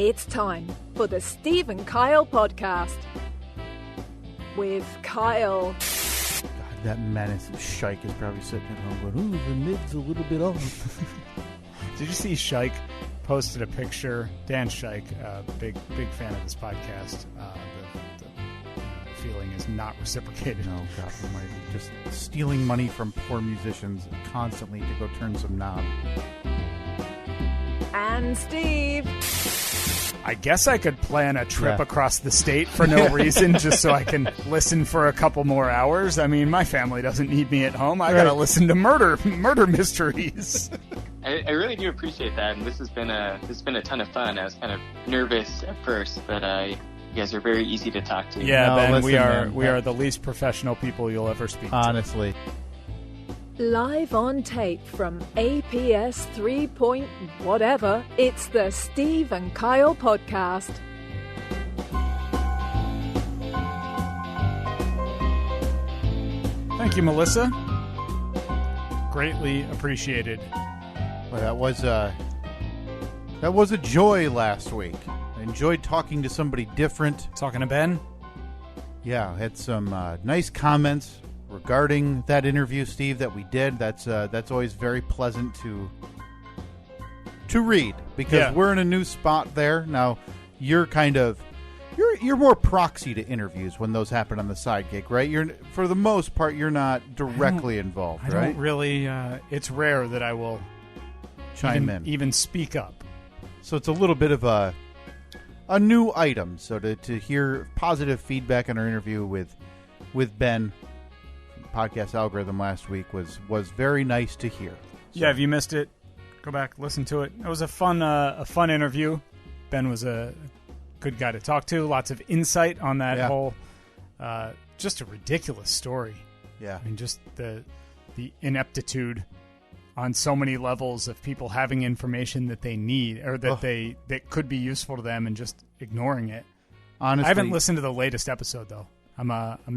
It's time for the Steve and Kyle podcast. With Kyle. God, that menace of Shike is probably sitting at home going, ooh, the mid's a little bit off. Did you see Shike posted a picture? Dan Shike, big fan of this podcast. The feeling is not reciprocated. No, God almighty. Just stealing money from poor musicians constantly to go turn some knob. And Steve. I guess I could plan a trip across the state for no reason, just so I can listen for a couple more hours. I mean, my family doesn't need me at home. I gotta listen to murder mysteries. I really do appreciate that, and this has been a ton of fun. I was kind of nervous at first, but you guys are very easy to talk to. Yeah, no, Ben, listen, we are the least professional people you'll ever speak to. Honestly. Live on tape from APS 3 point whatever, it's the Steve and Kyle podcast. Thank you, Melissa. Greatly appreciated. Well, that was a joy last week. I enjoyed talking to somebody different. Talking to Ben? Yeah, I had some nice comments regarding that interview, Steve, that we did. That's always very pleasant to read, because we're in a new spot there. Now, you're more proxy to interviews when those happen on the side gig, right? You're, for the most part, you're not directly involved, right? I don't really, it's rare that I will chime in. Even speak up. So it's a little bit of a new item. So to hear positive feedback on our interview with Ben, podcast algorithm last week was very nice to hear. So. Yeah, if you missed it, go back, listen to it. It was a fun interview. Ben was a good guy to talk to. Lots of insight on that whole, just a ridiculous story. Yeah, I mean, just the ineptitude on so many levels of people having information that they need or that that could be useful to them and just ignoring it. Honestly, I haven't listened to the latest episode though. I'm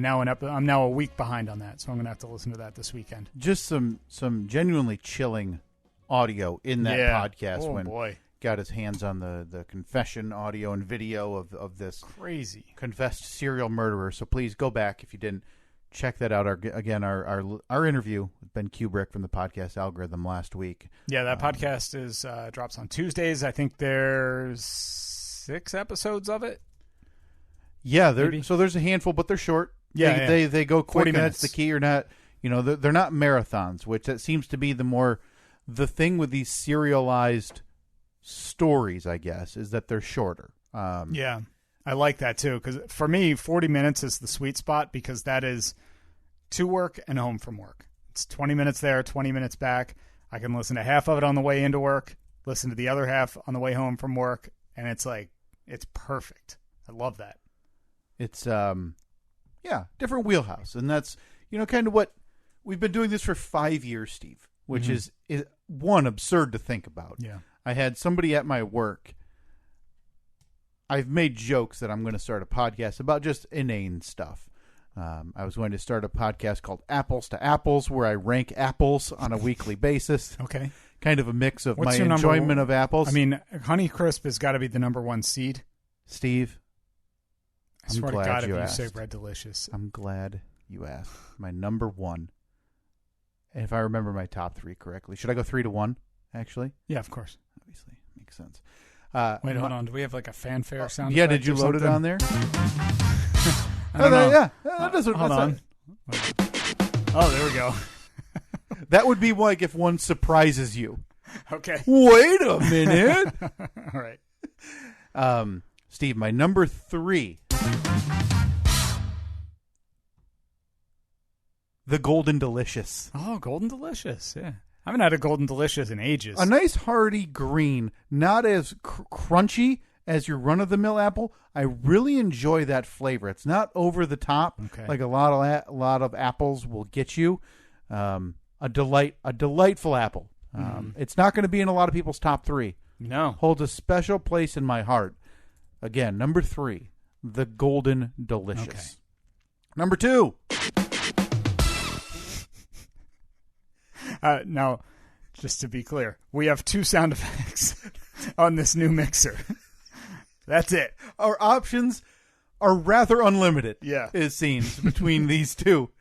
now a week behind on that, so I'm gonna have to listen to that this weekend. Just some genuinely chilling audio in that podcast when got his hands on the confession audio and video of this crazy confessed serial murderer. So please go back if you didn't check that out. Our interview with Ben Kubrick from the podcast algorithm last week. Yeah, that podcast is drops on Tuesdays. I think there's 6 episodes of it. Yeah, there's a handful, but they're short. Yeah, they go quick. 40 minutes. That's the key, or not. You know, they're not marathons, which that seems to be the thing with these serialized stories, I guess, is that they're shorter. Yeah, I like that too, because for me, 40 minutes is the sweet spot, because that is to work and home from work. It's 20 minutes there, 20 minutes back. I can listen to half of it on the way into work, listen to the other half on the way home from work, and it's perfect. I love that. It's, different wheelhouse. And that's, kind of what we've been doing this for 5 years, Steve, which is one, absurd to think about. Yeah. I had somebody at my work. I've made jokes that I'm going to start a podcast about just inane stuff. I was going to start a podcast called Apples to Apples, where I rank apples on a weekly basis. Okay. Kind of a mix of What's my enjoyment of apples. I mean, Honeycrisp has got to be the number one seed. Steve, I swear to God, if you say Red Delicious. I'm glad you asked. My number one. And if I remember my top 3 correctly. Should I go 3-1, actually? Yeah, of course. Obviously. Makes sense. Wait, hold on. Do we have like a fanfare sound? Yeah, did you load it on there? I don't know. Yeah. Hold on. Oh, there we go. That would be like if one surprises you. Okay. Wait a minute. All right. Steve, my number 3. The Golden Delicious. Oh, Golden Delicious. Yeah. I haven't had a Golden Delicious in ages. A nice hearty green, not as crunchy as your run-of-the-mill apple. I really enjoy that flavor. It's not over the top like a lot of apples will get you. A delightful apple. It's not going to be in a lot of people's top 3. No. Holds a special place in my heart. Again, number 3, the Golden Delicious. Okay. Number 2. Now, just to be clear, we have 2 sound effects on this new mixer. That's it. Our options are rather unlimited. Yeah. It seems between these two.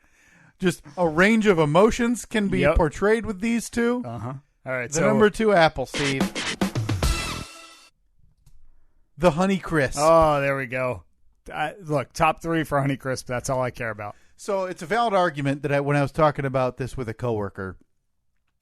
Just a range of emotions can be portrayed with these two. Uh-huh. All right. The number 2 apple, Steve. The Honeycrisp. Oh, there we go. Look, top 3 for Honeycrisp. That's all I care about. So it's a valid argument that when I was talking about this with a coworker,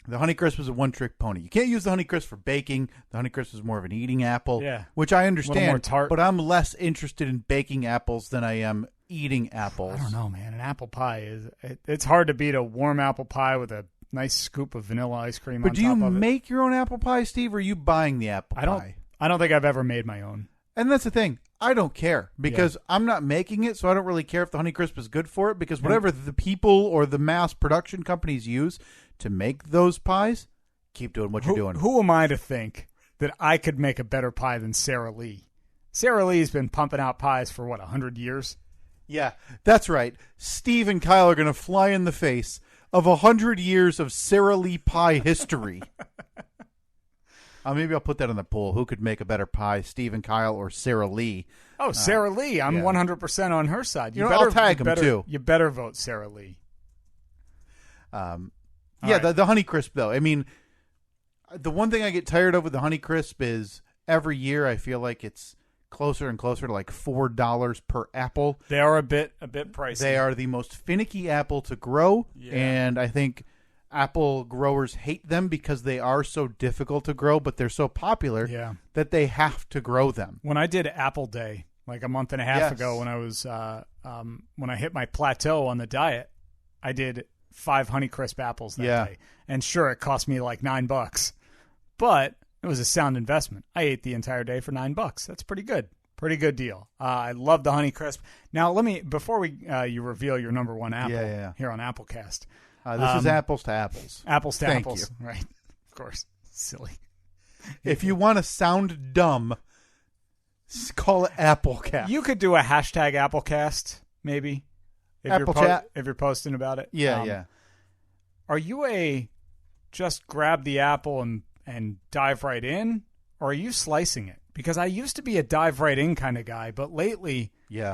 the Honeycrisp is a one-trick pony. You can't use the Honeycrisp for baking. The Honeycrisp is more of an eating apple, which I understand. A little more tart. But I'm less interested in baking apples than I am eating apples. I don't know, man. An apple pie it's hard to beat a warm apple pie with a nice scoop of vanilla ice cream on top of it. But do you make your own apple pie, Steve, or are you buying the apple pie? I don't think I've ever made my own. And that's the thing. I don't care because I'm not making it, so I don't really care if the Honeycrisp is good for it because whatever the people or the mass production companies use to make those pies, keep doing what you're doing. Who am I to think that I could make a better pie than Sara Lee? Sara Lee's been pumping out pies for, 100 years? Yeah, that's right. Steve and Kyle are going to fly in the face of 100 years of Sara Lee pie history. Maybe I'll put that on the poll. Who could make a better pie, Steve and Kyle or Sara Lee? Oh, Sara Lee. I'm 100% on her side. I'll tag them, too. You better vote Sara Lee. The Honeycrisp, though. I mean, the one thing I get tired of with the Honeycrisp is every year I feel like it's closer and closer to like $4 per apple. They are a bit pricey. They are the most finicky apple to grow, and I think apple growers hate them because they are so difficult to grow, but they're so popular that they have to grow them. When I did Apple Day like a month and a half ago, when I was when I hit my plateau on the diet, I did 5 Honeycrisp apples that day, and sure, it cost me like $9, but it was a sound investment. I ate the entire day for $9. That's pretty good. Pretty good deal. I love the Honeycrisp. Now, before you reveal your number 1 apple here on Applecast. This is apples to apples. Apples to Thank apples. you. Right. Of course. Silly. If you want to sound dumb, call it Applecast. You could do a hashtag Applecast, maybe. If you're posting about it. Yeah. Are you just grab the apple and dive right in, or are you slicing it? Because I used to be a dive right in kind of guy, but lately,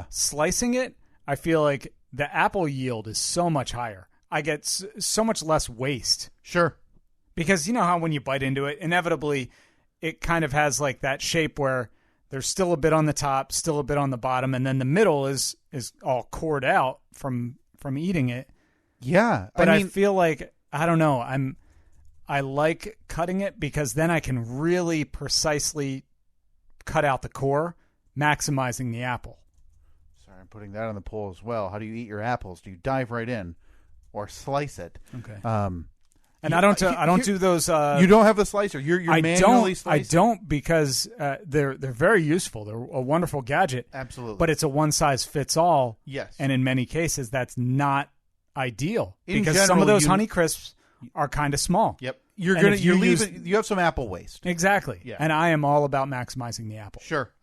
slicing it, I feel like the apple yield is so much higher. I get so much less waste. Sure. Because you know how when you bite into it, inevitably, it kind of has like that shape where there's still a bit on the top, still a bit on the bottom, and then the middle is all cored out from eating it. Yeah. But I feel like, I don't know, I like cutting it because then I can really precisely cut out the core, maximizing the apple. Sorry, I'm putting that on the poll as well. How do you eat your apples? Do you dive right in or slice it? Okay. And I don't do those. You don't have the slicer. You're manually slicing. I don't because they're very useful. They're a wonderful gadget. Absolutely. But it's a one size fits all. Yes. And in many cases, that's not ideal because general, some of those Honeycrisps are kind of small. Yep. You have some apple waste. Exactly. Yeah. And I am all about maximizing the apple. Sure.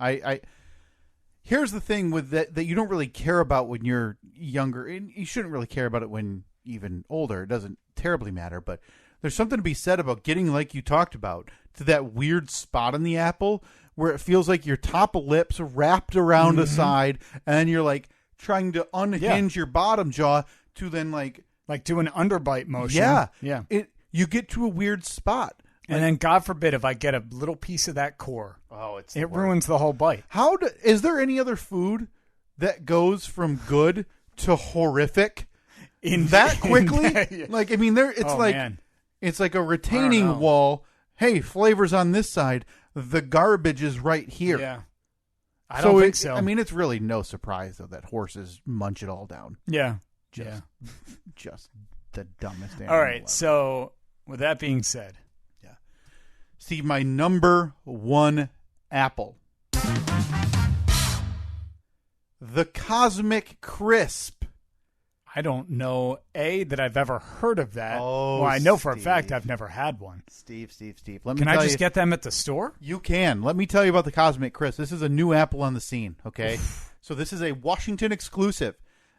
Here's the thing with that you don't really care about when you're younger, and you shouldn't really care about it when even older. It doesn't terribly matter, but there's something to be said about getting, like you talked about, to that weird spot in the apple where it feels like your top lips wrapped around a side, and you're like trying to unhinge your bottom jaw to then like do an underbite motion. Yeah. You get to a weird spot. And then, God forbid, if I get a little piece of that core, it ruins the whole bite. Is there any other food that goes from good to horrific that quickly? It's like a retaining wall. Hey, flavors on this side. The garbage is right here. Yeah, I don't think so. I mean, it's really no surprise though that horses munch it all down. Yeah, just the dumbest animal. All right, so with that being said. See, my number 1 apple. The Cosmic Crisp. I don't know, that I've ever heard of that. Oh, well, I know for a fact I've never had one. Steve. Can I just get them at the store? You can. Let me tell you about the Cosmic Crisp. This is a new apple on the scene, okay? So this is a Washington exclusive.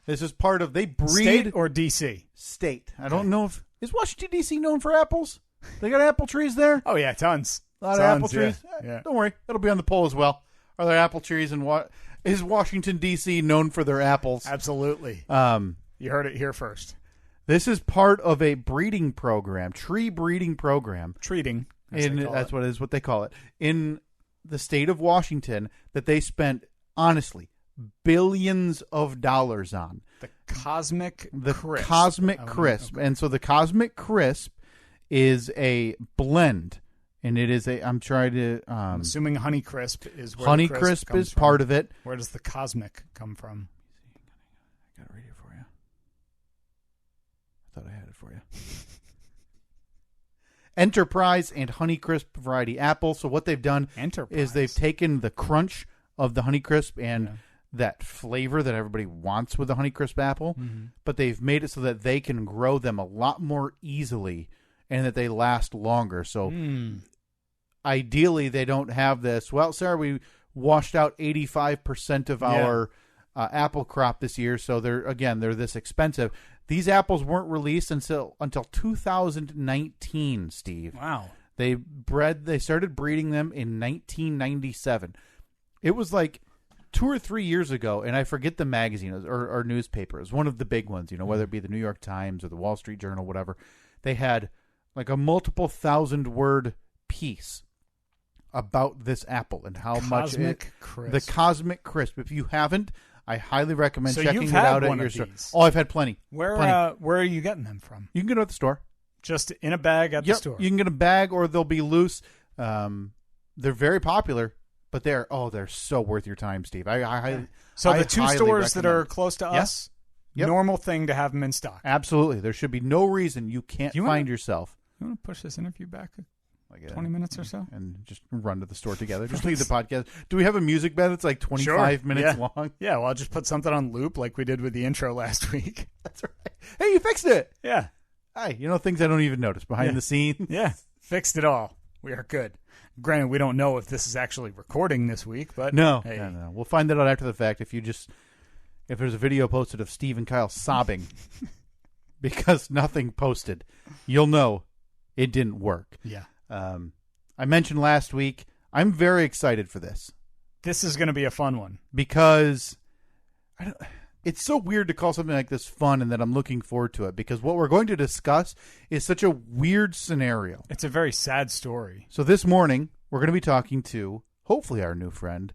This is part of, they breed. State or D.C.? State. I don't know if, is Washington, D.C. known for apples? They got apple trees there? Oh, yeah, tons. A lot of apple trees. Yeah. Don't worry. It'll be on the poll as well. are there apple trees, and what is Washington D.C. known for their apples? Absolutely. You heard it here first. This is part of a breeding program, tree breeding program. Treating. That's what it is, what they call it. In the state of Washington, that they spent, honestly, billions of dollars on. The Cosmic Crisp. Cosmic Crisp. Okay. And so the Cosmic Crisp is a blend. And it is I'm trying to... I'm assuming Honey Crisp is where Honey the Crisp is from. part of it. Where does the Cosmic come from? I got it right here for you. I thought I had it for you. Enterprise and Honeycrisp variety apple. So what they've done is they've taken the crunch of the Honeycrisp and that flavor that everybody wants with the Honeycrisp apple, but they've made it so that they can grow them a lot more easily and that they last longer. So ideally they don't have this, well, Sarah, we washed out 85% of our apple crop this year, so they're this expensive. These apples weren't released until 2019, Steve. Wow. They started breeding them in 1997. It was like 2 or 3 years ago, and I forget the magazine or newspaper. It was one of the big ones, whether it be the New York Times or the Wall Street Journal, whatever. They had like a multiple 1,000-word piece about this apple and how much the Cosmic Crisp. If you haven't, I highly recommend checking it out at your store. Oh, I've had plenty. Where are you getting them from? You can get them at the store. Just in a bag at the store. You can get a bag, or they'll be loose. They're very popular, but they're so worth your time, Steve. So the two stores that are close to us, normal thing to have them in stock. Absolutely. There should be no reason you can't find yourself. You want to push this interview back 20 minutes or so? And just run to the store together. Just leave the podcast. Do we have a music bed that's like 25 minutes long? Yeah, well, I'll just put something on loop like we did with the intro last week. That's right. Hey, you fixed it. Yeah. Hey, things I don't even notice behind the scenes. Yeah, fixed it all. We are good. Granted, we don't know if this is actually recording this week, but no. Hey. We'll find that out after the fact. If there's a video posted of Steve and Kyle sobbing because nothing posted, you'll know it didn't work. Yeah. I mentioned last week, I'm very excited for this. This is going to be a fun one. Because it's so weird to call something like this fun and that I'm looking forward to it, because what we're going to discuss is such a weird scenario. It's a very sad story. So this morning, we're going to be talking to, hopefully our new friend,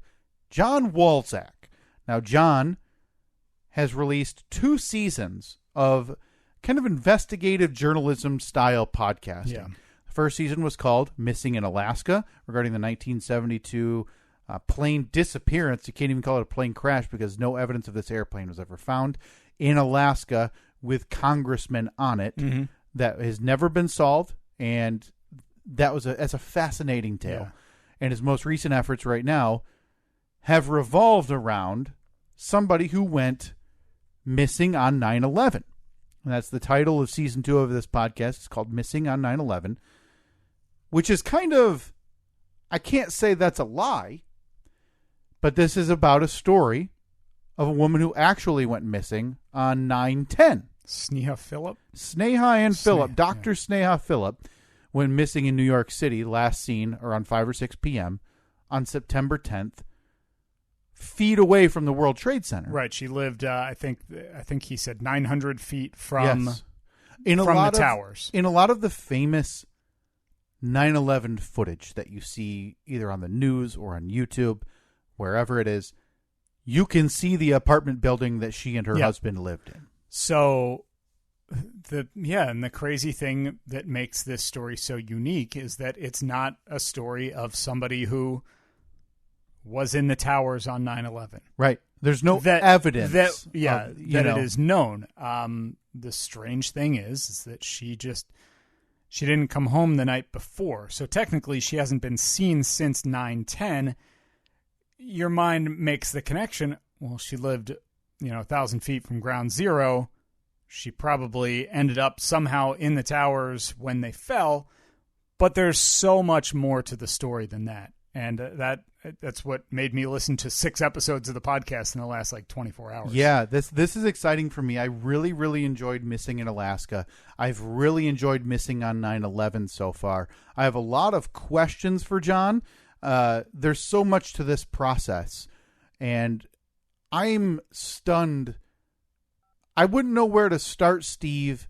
John Walczak. Now, John has released 2 seasons of kind of investigative journalism style podcasting. Yeah. The first season was called Missing in Alaska, regarding the 1972 plane disappearance. You can't even call it a plane crash because no evidence of this airplane was ever found in Alaska with congressmen on it. Mm-hmm. That has never been solved, and that's a fascinating tale. Yeah. And his most recent efforts right now have revolved around somebody who went missing on 9/11. And that's the title of season 2 of this podcast. It's called Missing on 9/11, which is kind of, I can't say that's a lie, but this is about a story of a woman who actually went missing on 9/10. Sneha Phillip? Sneha and Phillip. Dr. Sneha Phillip went missing in New York City, last seen around 5 or 6 p.m. on September 10th, feet away from the World Trade Center. Right. She lived, I think he said 900 feet from, yes. from the towers. In a lot of the famous 9/11 footage that you see either on the news or on YouTube, wherever it is, you can see the apartment building that she and her husband lived in. So, and the crazy thing that makes this story so unique is that it's not a story of somebody who was in the towers on 9/11. Right. There's no evidence. It is known. The strange thing is that she didn't come home the night before. So technically she hasn't been seen since 9/10. Your mind makes the connection. Well, she lived, 1,000 feet from ground zero. She probably ended up somehow in the towers when they fell. But there's so much more to the story than that. And that's what made me listen to 6 episodes of the podcast in the last 24 hours. Yeah, this is exciting for me. I really, really enjoyed Missing in Alaska. I've really enjoyed Missing on 9/11 so far. I have a lot of questions for John. There's so much to this process, and I'm stunned. I wouldn't know where to start, Steve,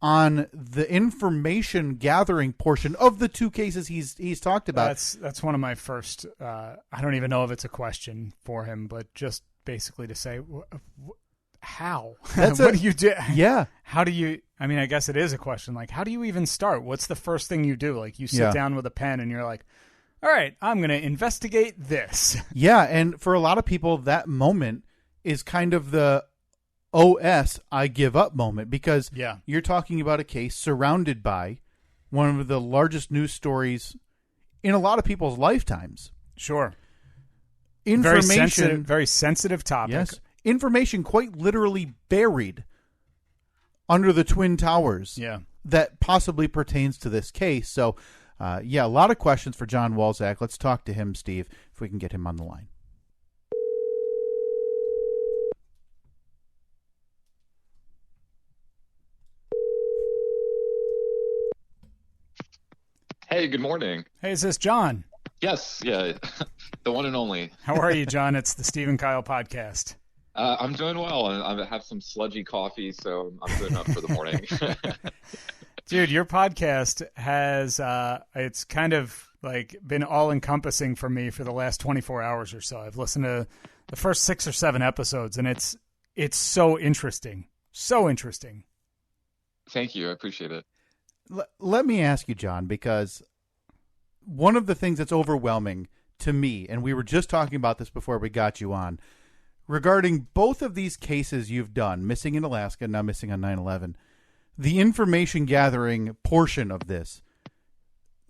on the information gathering portion of the two cases he's talked about. That's one of my first. I don't even know if it's a question for him, but just basically to say, how? What do you do? Yeah. How do you? I mean, I guess it is a question. Like, how do you even start? What's the first thing you do? Like, you sit down with a pen and you're like, all right, I'm going to investigate this. Yeah, and for a lot of people, that moment is kind of the OS I give up moment, because you're talking about a case surrounded by one of the largest news stories in a lot of people's lifetimes. Sure. Information. Very sensitive topic. Yes. Information quite literally buried under the Twin Towers that possibly pertains to this case. So, a lot of questions for John Walczak. Let's talk to him, Steve, if we can get him on the line. Hey, good morning. Hey, is this John? Yes, yeah, the one and only. How are you, John? It's the Steve and Kyle podcast. I'm doing well, and I have some sludgy coffee, so I'm good enough for the morning. Dude, your podcast has it's kind of like been all-encompassing for me for the last 24 hours or so. I've listened to the first 6 or 7 episodes, and it's so interesting. So interesting. Thank you. I appreciate it. Let me ask you, John, because one of the things that's overwhelming to me, and we were just talking about this before we got you on, regarding both of these cases you've done, missing in Alaska, now missing on 9/11, the information gathering portion of this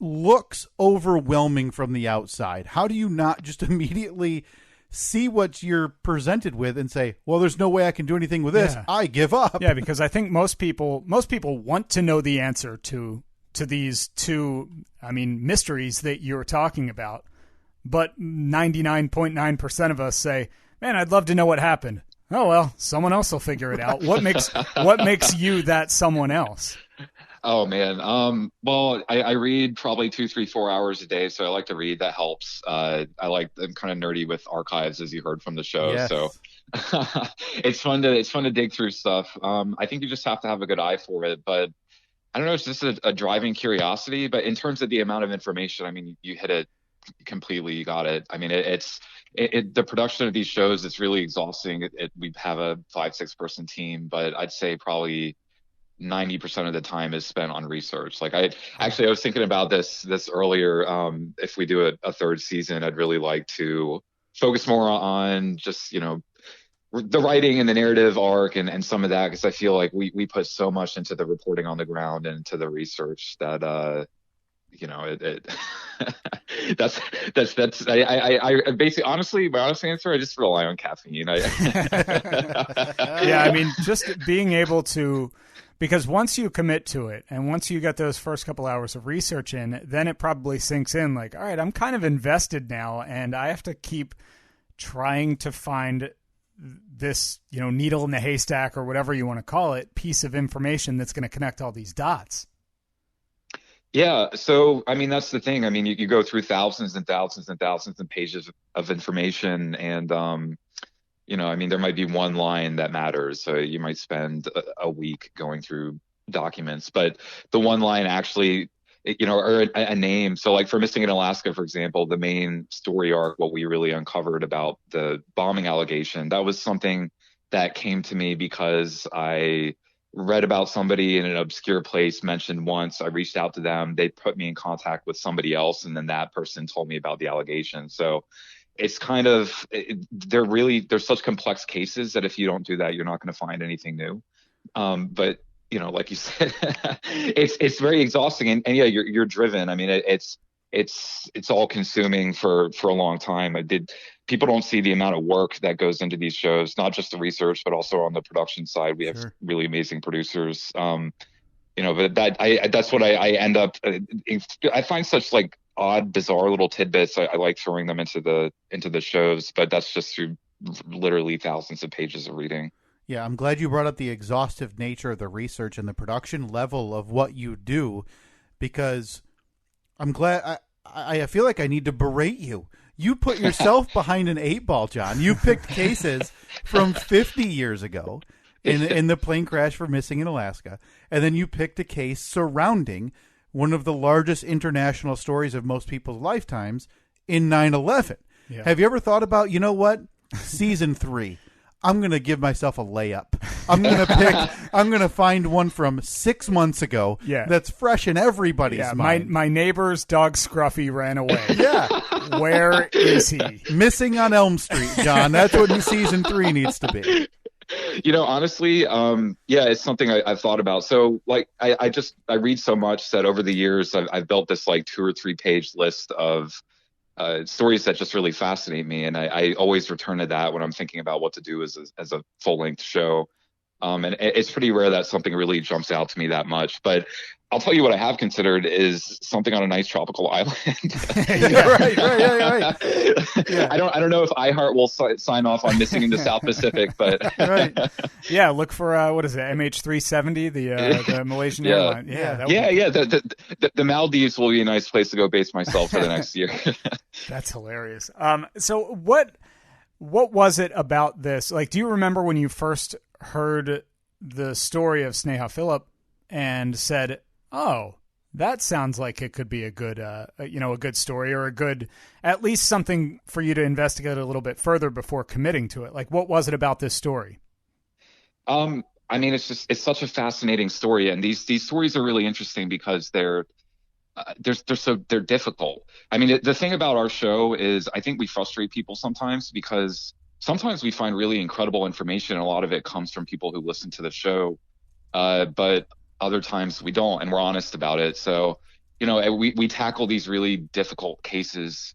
looks overwhelming from the outside. How do you not just immediately see what you're presented with and say, well, there's no way I can do anything with this. I give up. Yeah, because I think most people want to know the answer to these two, mysteries that you're talking about. But 99.9% of us say, man, I'd love to know what happened. Oh, well, someone else will figure it out. What makes you that someone else? Oh, man. Well, I read probably 2, 3, 4 hours a day, so I like to read. That helps. I'm kind of nerdy with archives, as you heard from the show. Yes. So it's fun to dig through stuff. I think you just have to have a good eye for it. But I don't know, it's just a driving curiosity. But in terms of the amount of information, you hit it completely. You got it. The production of these shows, it's really exhausting. We have a 5-6 person team, but I'd say probably 90% of the time is spent on research. Like I was thinking about this earlier. If we do a third season, I'd really like to focus more on just, the writing and the narrative arc and some of that, because I feel like we put so much into the reporting on the ground and into the research that, that's I basically, honestly, my honest answer, I just rely on caffeine. Just being able to, because once you commit to it and once you get those first couple hours of research in, then it probably sinks in like, all right, I'm kind of invested now, and I have to keep trying to find this, needle in the haystack or whatever you want to call it, piece of information that's going to connect all these dots. Yeah. So, that's the thing. You go through thousands and thousands and thousands of pages of information, and, there might be one line that matters. So you might spend a week going through documents, but the one line actually, or a name. So like for Missing in Alaska, for example, the main story arc, what we really uncovered about the bombing allegation, that was something that came to me because I read about somebody in an obscure place mentioned once. I reached out to them. They put me in contact with somebody else, and then that person told me about the allegation. So it's kind of, they're such complex cases that if you don't do that, you're not going to find anything new. But like you said, it's very exhausting, and yeah, you're driven. It's all consuming for a long time. People don't see the amount of work that goes into these shows, not just the research, but also on the production side. We have really amazing producers. But that's what I end up. I find such like odd, bizarre little tidbits. I like throwing them into the shows, but that's just through literally thousands of pages of reading. Yeah, I'm glad you brought up the exhaustive nature of the research and the production level of what you do, because I'm glad I feel like I need to berate you. You put yourself behind an 8-ball, John. You picked cases from 50 years ago in the plane crash for missing in Alaska, and then you picked a case surrounding one of the largest international stories of most people's lifetimes in 9/11. Yeah. Have you ever thought about, you know what, season 3? I'm going to give myself a layup. I'm going to find one from 6 months ago that's fresh in everybody's mind. My neighbor's dog Scruffy ran away. Yeah. Where is he? Missing on Elm Street, John. That's what season 3 needs to be. Honestly, it's something I've thought about. So like, I read so much that over the years I've built this like 2 or 3 page list of stories that just really fascinate me, and I always return to that when I'm thinking about what to do as a full length show. And it's pretty rare that something really jumps out to me that much. But I'll tell you what I have considered is something on a nice tropical island. Right. Yeah. I don't know if iHeart will sign off on missing in the South Pacific, but right. Yeah, look for what is it, MH370, the Malaysian airline. The Maldives will be a nice place to go base myself for the next year. That's hilarious. So what was it about this? Like, do you remember when you first heard the story of Sneha Phillip and said, "Oh, that sounds like it could be a good, a good story, or at least something for you to investigate a little bit further before committing to it"? Like, what was it about this story? It's such a fascinating story, and these stories are really interesting because they're difficult. I mean, the thing about our show is I think we frustrate people sometimes because sometimes we find really incredible information, and a lot of it comes from people who listen to the show, but other times we don't, and we're honest about it. So, we tackle these really difficult cases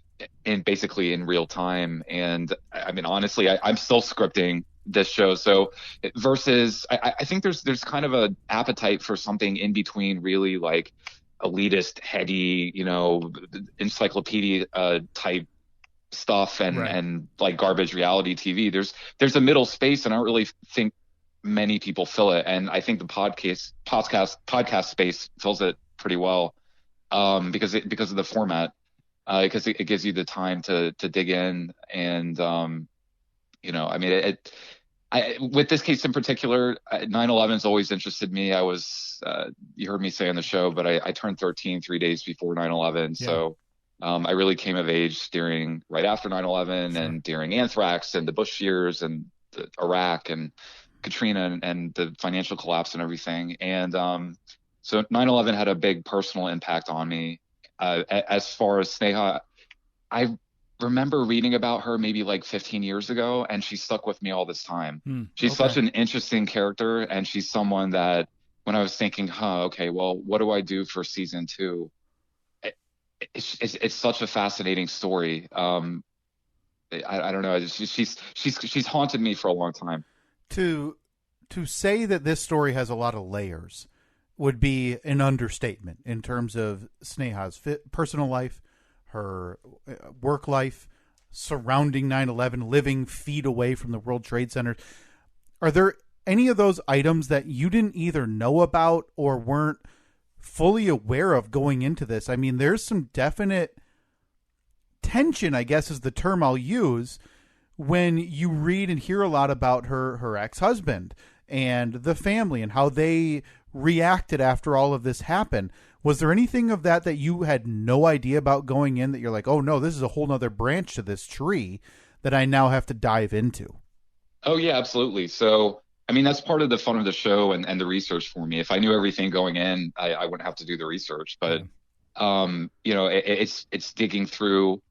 basically in real time. And I mean, honestly, I'm still scripting this show. So versus, I think there's kind of an appetite for something in between, really like elitist, heady, encyclopedia type stuff and like garbage reality TV. There's a middle space, and I don't really think many people fill it. And I think the podcast space fills it pretty well, because of the format, because it gives you the time to dig in. And with this case in particular, 9/11's always interested me. I was, you heard me say on the show, but I turned 13 3 days before 9/11. Yeah. So I really came of age right after 9/11, sure, and during anthrax and the Bush years and Iraq and Katrina and the financial collapse and everything. And so 9/11 had a big personal impact on me. As far as Sneha, I remember reading about her maybe like 15 years ago, and she stuck with me all this time. She's such an interesting character, and she's someone that when I was thinking, okay, well, what do I do for season 2? It's such a fascinating story. I don't know. She's haunted me for a long time. To say that this story has a lot of layers would be an understatement in terms of Sneha's personal life, her work life, surrounding 9/11, living feet away from the World Trade Center. Are there any of those items that you didn't either know about or weren't fully aware of going into this? I mean, there's some definite tension, I guess is the term I'll use, when you read and hear a lot about her ex-husband and the family and how they reacted after all of this happened. Was there anything of that you had no idea about going in, that you're like, oh no, this is a whole nother branch to this tree that I now have to dive into? Oh yeah, absolutely. So, I mean, that's part of the fun of the show and the research for me. If I knew everything going in, I wouldn't have to do the research, but it's digging through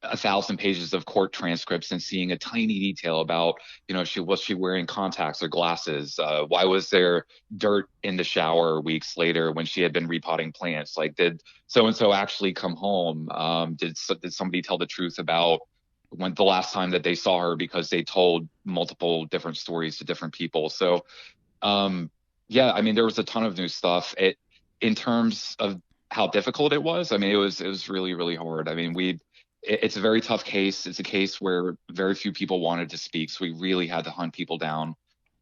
1,000 pages of court transcripts and seeing a tiny detail about, was she wearing contacts or glasses? Why was there dirt in the shower weeks later when she had been repotting plants? Like, did so-and-so actually come home? Did somebody tell the truth about when the last time that they saw her, because they told multiple different stories to different people? So, I mean, there was a ton of new stuff. In terms of how difficult it was, I mean, it was really, really hard. I mean, it's a very tough case. It's a case where very few people wanted to speak, so we really had to hunt people down.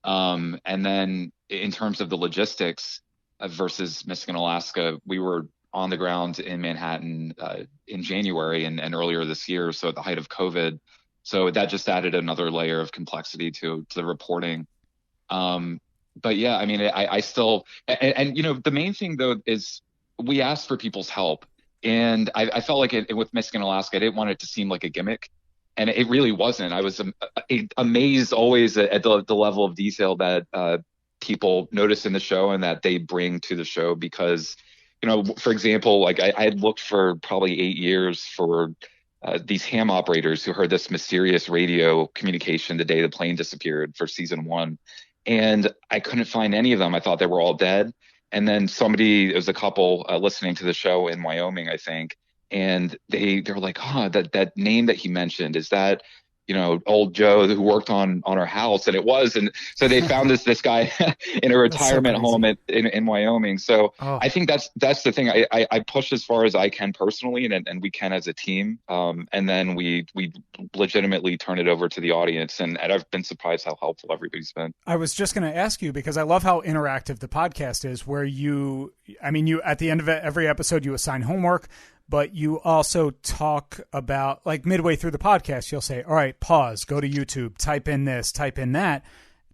And then in terms of the logistics versus missing in Alaska, we were on the ground in Manhattan in January and earlier this year, so at the height of COVID. So that just added another layer of complexity to the reporting. But yeah, I mean, I still, and the main thing though is we asked for people's help, and I felt like with Michigan, Alaska, I didn't want it to seem like a gimmick. And it really wasn't. I was amazed always at the level of detail that people notice in the show and that they bring to the show. Because, for example, like I had looked for probably 8 years for these ham operators who heard this mysterious radio communication the day the plane disappeared for season 1. And I couldn't find any of them. I thought they were all dead. And then it was a couple listening to the show in Wyoming, I think. And they're like, that name that he mentioned, is that, old Joe who worked on our house? And it was. And so they found this guy in a retirement home in Wyoming. So I think that's the thing. I push as far as I can personally, and we can as a team. And then we legitimately turn it over to the audience. And I've been surprised how helpful everybody's been. I was just going to ask you, because I love how interactive the podcast is, where you at the end of every episode, you assign homework. But you also talk about, like, midway through the podcast, you'll say, all right, pause, go to YouTube, type in this, type in that,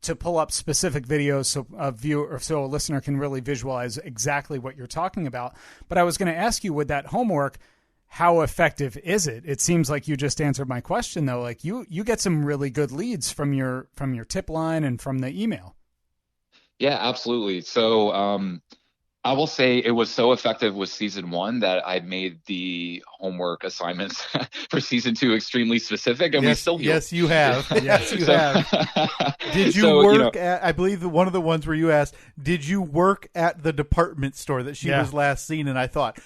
to pull up specific videos so a listener can really visualize exactly what you're talking about. But I was going to ask you, with that homework, how effective is it? It seems like you just answered my question, though. Like, you get some really good leads from your tip line and from the email. Yeah, absolutely. So, I will say it was so effective with season 1 that I made the homework assignments for season 2 extremely specific, and we still do. Yes, you have. Yes, you have. Did you work at? I believe one of the ones where you asked, "Did you work at the department store that she was last seen?" And I thought,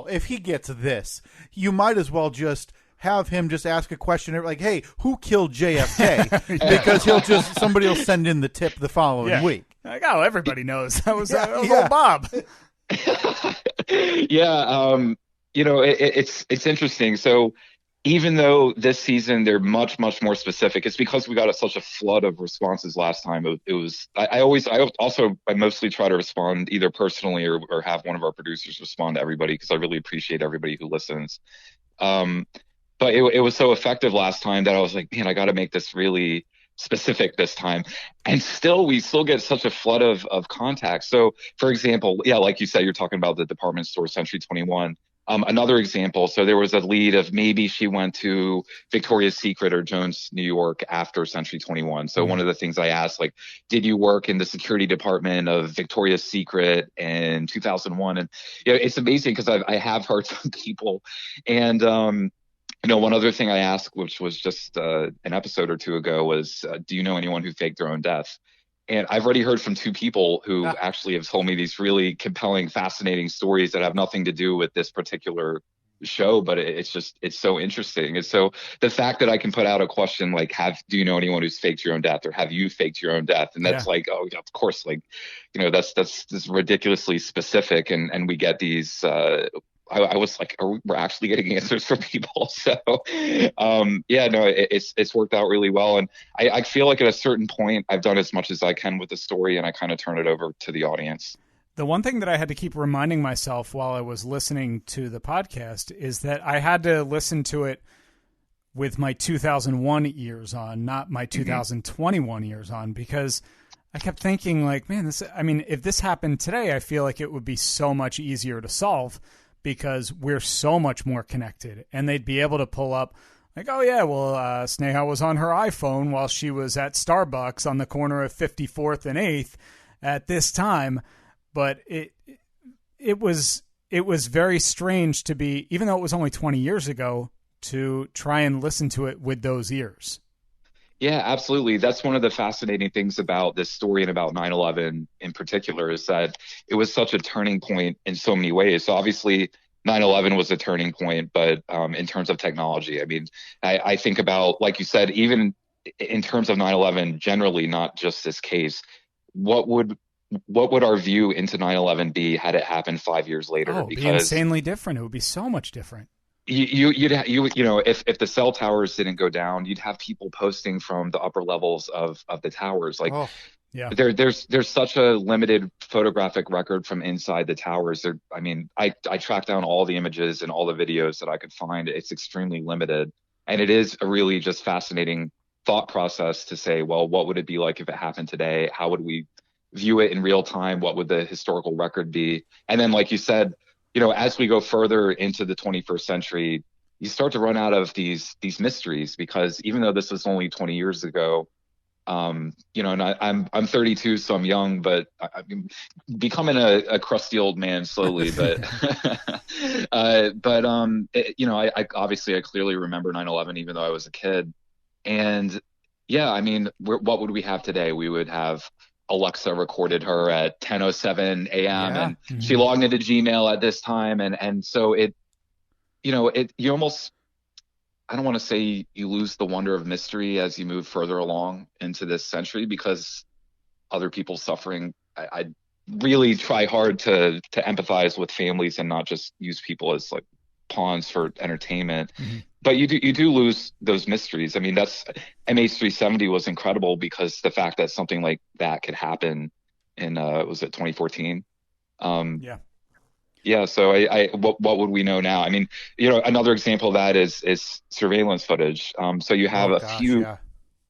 if he gets this, you might as well just have him just ask a question like, "Hey, who killed JFK?" Because somebody will send in the tip the following week. Like, everybody knows that was old Bob. It's interesting. So even though this season they're much more specific, it's because we got such a flood of responses last time. I mostly try to respond either personally or have one of our producers respond to everybody, because I really appreciate everybody who listens. But it was so effective last time that I was like, man, I got to make this really specific this time. And we still get such a flood of contacts. So, for example, like you said, you're talking about the department store, Century 21. Another example, so there was a lead of maybe she went to Victoria's Secret or Jones, New York after Century 21. So one of the things I asked, like, did you work in the security department of Victoria's Secret in 2001? And it's amazing because I have heard some people. And one other thing I asked, which was just an episode or 2 ago, was, do you know anyone who faked their own death? And I've already heard from 2 people who actually have told me these really compelling, fascinating stories that have nothing to do with this particular show, but it's so interesting. And so the fact that I can put out a question like, do you know anyone who's faked your own death, or have you faked your own death? And that's like, oh, of course, like, that's ridiculously specific. And we get these, I was like, we're actually getting answers from people. So, it's worked out really well. And I feel like at a certain point, I've done as much as I can with the story, and I kind of turn it over to the audience. The one thing that I had to keep reminding myself while I was listening to the podcast is that I had to listen to it with my 2001 ears on, not my 2021 ears on, because I kept thinking, like, man, if this happened today, I feel like it would be so much easier to solve, because we're so much more connected. And they'd be able to pull up, like, Sneha was on her iPhone while she was at Starbucks on the corner of 54th and 8th at this time. But it was very strange to be, even though it was only 20 years ago, to try and listen to it with those ears. Yeah, absolutely. That's one of the fascinating things about this story and about 9/11 in particular, is that it was such a turning point in so many ways. So obviously 9/11 was a turning point, but in terms of technology, I mean, I think about, like you said, even in terms of 9/11 generally, not just this case, what would our view into 9/11 be had it happened 5 years later? It'd be insanely different. It would be so much different. If the cell towers didn't go down, you'd have people posting from the upper levels of the towers. Like, Yeah. There's such a limited photographic record from inside the towers. I tracked down all the images and all the videos that I could find. It's extremely limited. And it is a really just fascinating thought process to say, well, what would it be like if it happened today? How would we view it in real time? What would the historical record be? And then, like you said, as we go further into the 21st century, you start to run out of these mysteries, because even though this was only 20 years ago, and I'm 32, so I'm young, but I'm becoming a crusty old man slowly. But I obviously I clearly remember 9/11, even though I was a kid. And yeah, I mean, what would we have today? We would have Alexa recorded her at 10:07 a.m. and she logged into Gmail at this time, and so you almost, I don't want to say you lose the wonder of mystery as you move further along into this century, because other people's suffering, I really try hard to empathize with families and not just use people as like pawns for entertainment. But you do lose those mysteries. I mean, that's MH370 was incredible because the fact that something like that could happen in was it 2014? Yeah. So what would we know now? I mean, another example of that is surveillance footage. So you have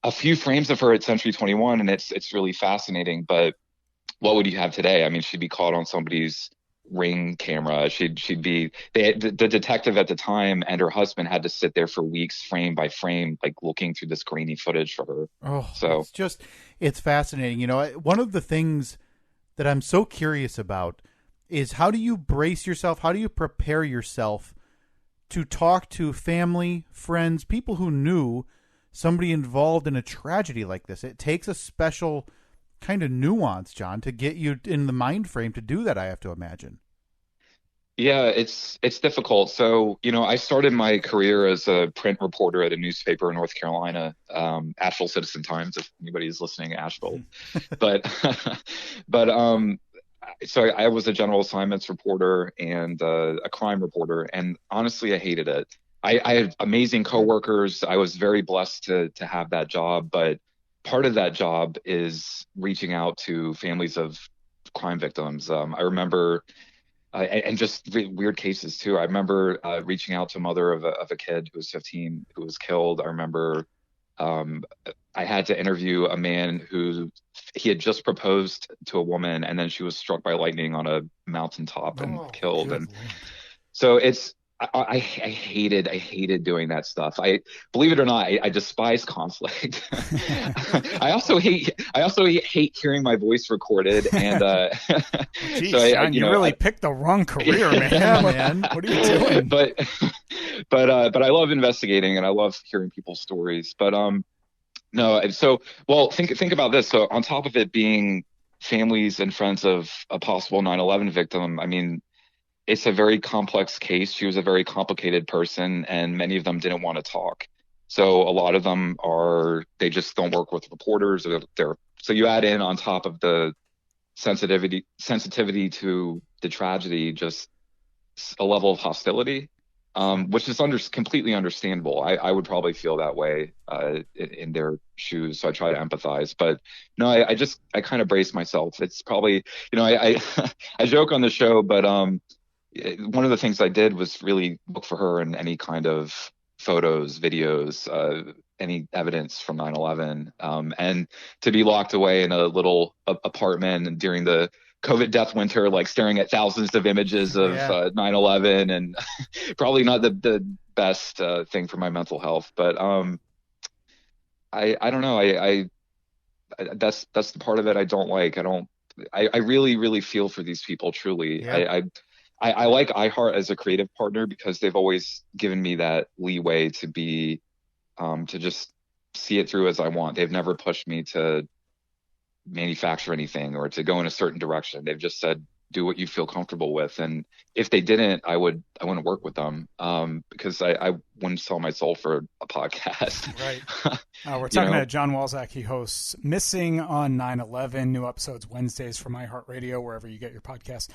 a few frames of her at Century 21, and it's really fascinating. But what would you have today? I mean, she'd be caught on somebody's Ring camera. She'd be the detective at the time and her husband had to sit there for weeks, frame by frame, like looking through this grainy footage for her. Oh, so it's fascinating. One of the things that I'm so curious about is, how do you brace yourself? How do you prepare yourself to talk to family, friends, people who knew somebody involved in a tragedy like this? It takes a special kind of nuance, John, to get you in the mind frame to do that, I have to imagine. Yeah, it's difficult. So, I started my career as a print reporter at a newspaper in North Carolina, Asheville Citizen Times, if anybody's listening, Asheville. So I was a general assignments reporter and a crime reporter, and honestly, I hated it. I had amazing coworkers. I was very blessed to have that job, but part of that job is reaching out to families of crime victims. I remember, and just weird cases too. I remember reaching out to a mother of a kid who was 15 who was killed. I remember I had to interview a man who he had just proposed to a woman, and then she was struck by lightning on a mountaintop and killed. And so I hated doing that stuff. Believe it or not, I despise conflict. I also hate hearing my voice recorded. And Jeez, so John, you really picked the wrong career, man. Yeah, man. What are you doing? But I love investigating and I love hearing people's stories. But no, so think about this. So on top of it being families and friends of a possible 9/11 victim, I mean, it's a very complex case. She was a very complicated person, and many of them didn't want to talk. So a lot of them they just don't work with reporters. So you add in on top of the sensitivity to the tragedy, just a level of hostility, which is completely understandable. I would probably feel that way in their shoes. So I try to empathize, but no, I kind of brace myself. It's probably, I joke on the show, but one of the things I did was really look for her in any kind of photos, videos, any evidence from 9/11, and to be locked away in a little apartment during the COVID death winter, like staring at thousands of images of 9/11, and probably not the best thing for my mental health. But I don't know. I that's the part of it I don't like. I really, really feel for these people, truly. Yeah. I like iHeart as a creative partner because they've always given me that leeway to be, to just see it through as I want. They've never pushed me to manufacture anything or to go in a certain direction. They've just said, do what you feel comfortable with. And if they didn't, I wouldn't work with them, because I wouldn't sell my soul for a podcast. Right. We're talking to John Walczak. He hosts Missing on 9/11, new episodes Wednesdays from iHeartRadio, wherever you get your podcast.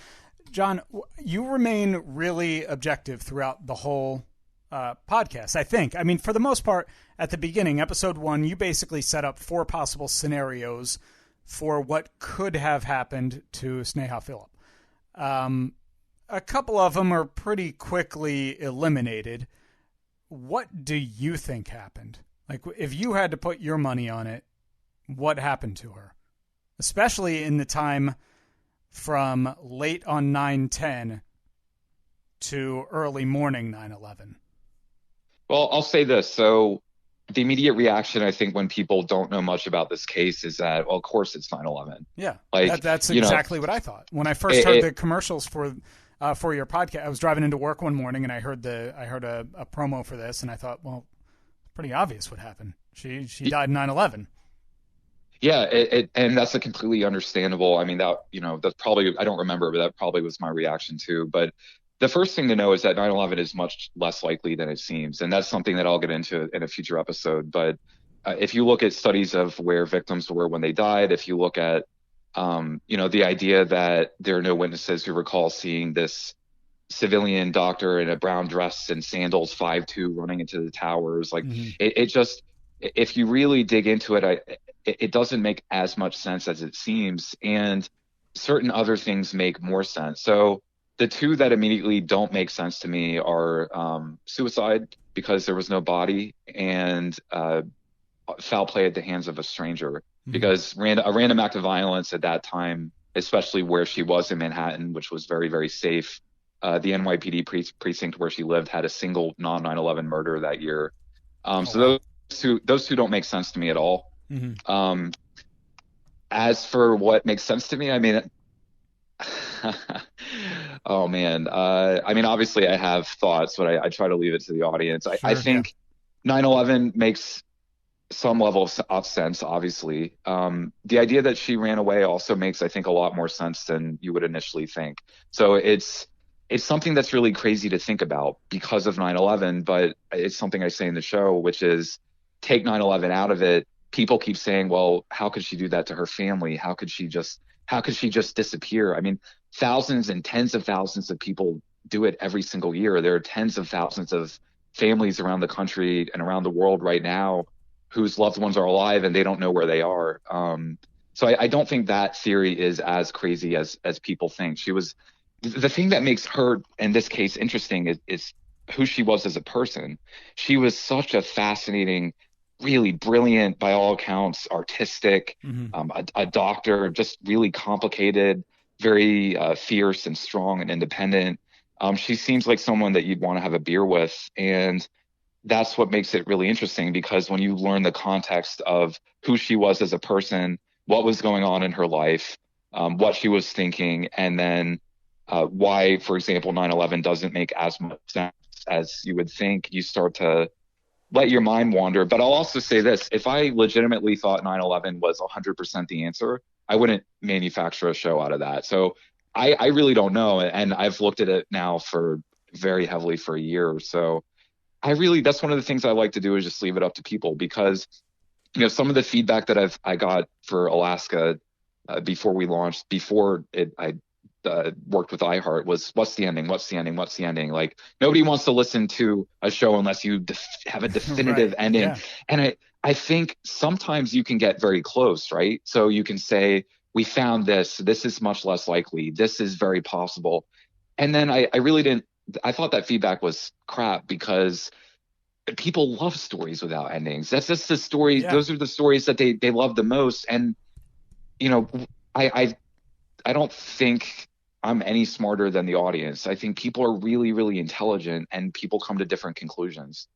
John, you remain really objective throughout the whole podcast, I think. I mean, for the most part, at the beginning, episode 1, you basically set up 4 possible scenarios for what could have happened to Sneha Phillip. A couple of them are pretty quickly eliminated. What do you think happened? Like, if you had to put your money on it, what happened to her? Especially in the time from late on 9/10 to early morning 9/11. Well, I'll say this. So the immediate reaction, I think, when people don't know much about this case is that, well, of course it's 9/11. Yeah, like that's exactly what I thought. When I first heard the commercials for your podcast, I was driving into work one morning and I heard a promo for this, and I thought, well, it's pretty obvious what happened. She died in 9/11. Yeah, and that's a completely understandable. I mean, that's probably, I don't remember, but that probably was my reaction too. But the first thing to know is that 9/11 is much less likely than it seems. And that's something that I'll get into in a future episode. But if you look at studies of where victims were when they died, if you look at, the idea that there are no witnesses who recall seeing this civilian doctor in a brown dress and sandals 5'2" running into the towers, like it just, if you really dig into it, it doesn't make as much sense as it seems. And certain other things make more sense. So the two that immediately don't make sense to me are suicide because there was no body, and foul play at the hands of a stranger. Because a random act of violence at that time, especially where she was in Manhattan, which was very, very safe. The NYPD precinct where she lived had a single non-9/11 murder that year. So those two don't make sense to me at all. As for what makes sense to me, I mean, oh man. I mean, obviously I have thoughts, but I try to leave it to the audience. I think 9/11 makes some level of sense, obviously. The idea that she ran away also makes, I think, a lot more sense than you would initially think. So it's something that's really crazy to think about because of 9/11, but it's something I say in the show, which is take 9/11 out of it. People keep saying, well, how could she do that to her family? How could she just disappear? I mean, thousands and tens of thousands of people do it every single year. There are tens of thousands of families around the country and around the world right now whose loved ones are alive and they don't know where they are. So I don't think that theory is as crazy as people think. The thing that makes her, in this case, interesting is who she was as a person. She was such a fascinating, really brilliant, by all accounts, artistic, a doctor, just really complicated, very fierce and strong and independent. She seems like someone that you'd want to have a beer with. And that's what makes it really interesting, because when you learn the context of who she was as a person, what was going on in her life, what she was thinking, and then why, for example, 9/11 doesn't make as much sense as you would think, you start to let your mind wander. But I'll also say this, if I legitimately thought 9/11 was 100% the answer, I wouldn't manufacture a show out of that. So I really don't know. And I've looked at it now very heavily for a year or so. That's one of the things I like to do, is just leave it up to people, because, some of the feedback that I got for Alaska before we launched, I worked with iHeart, was what's the ending? What's the ending? What's the ending? Like, nobody wants to listen to a show unless you have a definitive ending. Yeah. And I think sometimes you can get very close, right? So you can say, we found this is much less likely, this is very possible. And then I thought that feedback was crap, because people love stories without endings. That's just the story. Yeah. Those are the stories that they love the most. And, I don't think I'm any smarter than the audience. I think people are really, really intelligent, and people come to different conclusions.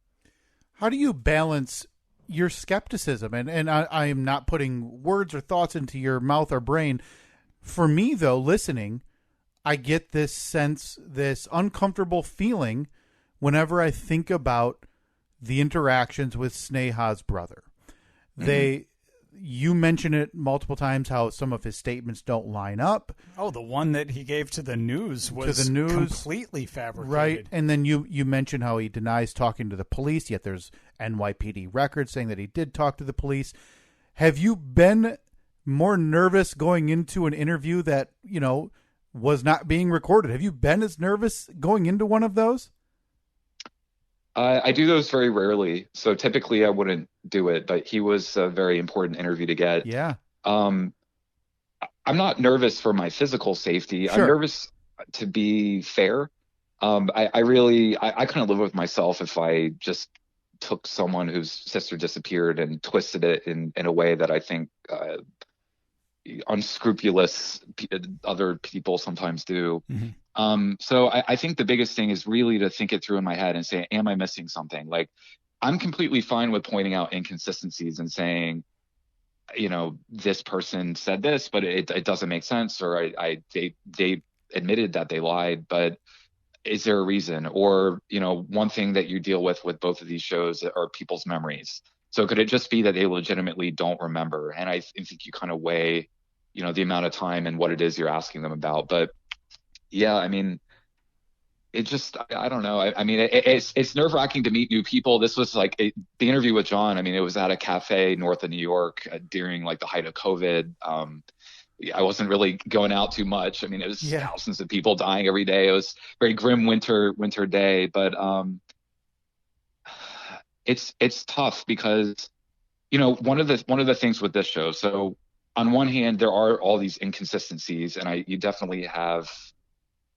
How do you balance your skepticism? And I am not putting words or thoughts into your mouth or brain. For me, though, listening, I get this sense, this uncomfortable feeling whenever I think about the interactions with Sneha's brother. You mention it multiple times, how some of his statements don't line up. Oh, the one that he gave to the news was completely fabricated. Right. And then you mention how he denies talking to the police, yet there's NYPD records saying that he did talk to the police. Have you been more nervous going into an interview that, was not being recorded? Have you been as nervous going into one of those? I do those very rarely. So typically I wouldn't do it, but he was a very important interview to get. Yeah. I'm not nervous for my physical safety. Sure. I'm nervous to be fair. I couldn't live with myself if I just took someone whose sister disappeared and twisted it in a way that I think unscrupulous other people sometimes do. So I think the biggest thing is really to think it through in my head and say, am I missing something? Like, I'm completely fine with pointing out inconsistencies and saying, this person said this, but it doesn't make sense, or they admitted that they lied, but is there a reason? Or, one thing that you deal with both of these shows are people's memories. So could it just be that they legitimately don't remember? And I think you kind of weigh, the amount of time and what it is you're asking them about. But yeah, I mean, it just, I don't know. I mean, it's nerve wracking to meet new people. This was like the interview with John. I mean, it was at a cafe north of New York during like the height of COVID. I wasn't really going out too much. I mean, it was thousands of people dying every day. It was a very grim winter day, but it's tough because, one of the things with this show. So on one hand, there are all these inconsistencies, and you definitely have,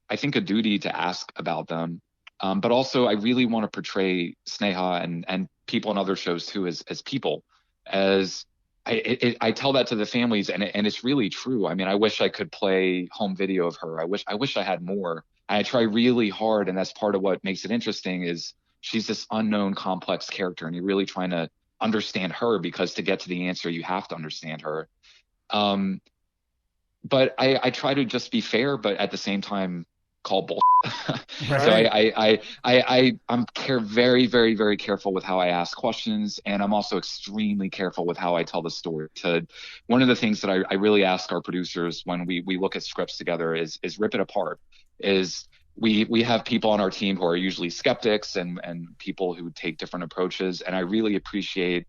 I think, a duty to ask about them. But also I really want to portray Sneha and people in other shows too, as people, as I tell that to the families, and it's really true. I mean, I wish I could play home video of her. I wish I had more. And I try really hard, and that's part of what makes it interesting is she's this unknown, complex character, and you're really trying to understand her, because to get to the answer, you have to understand her. But I try to just be fair, but at the same time call bull. Right. So I'm very, very, very careful with how I ask questions, and I'm also extremely careful with how I tell the story. One of the things that I really ask our producers when we look at scripts together is rip it apart. We have people on our team who are usually skeptics and people who take different approaches, and I really appreciate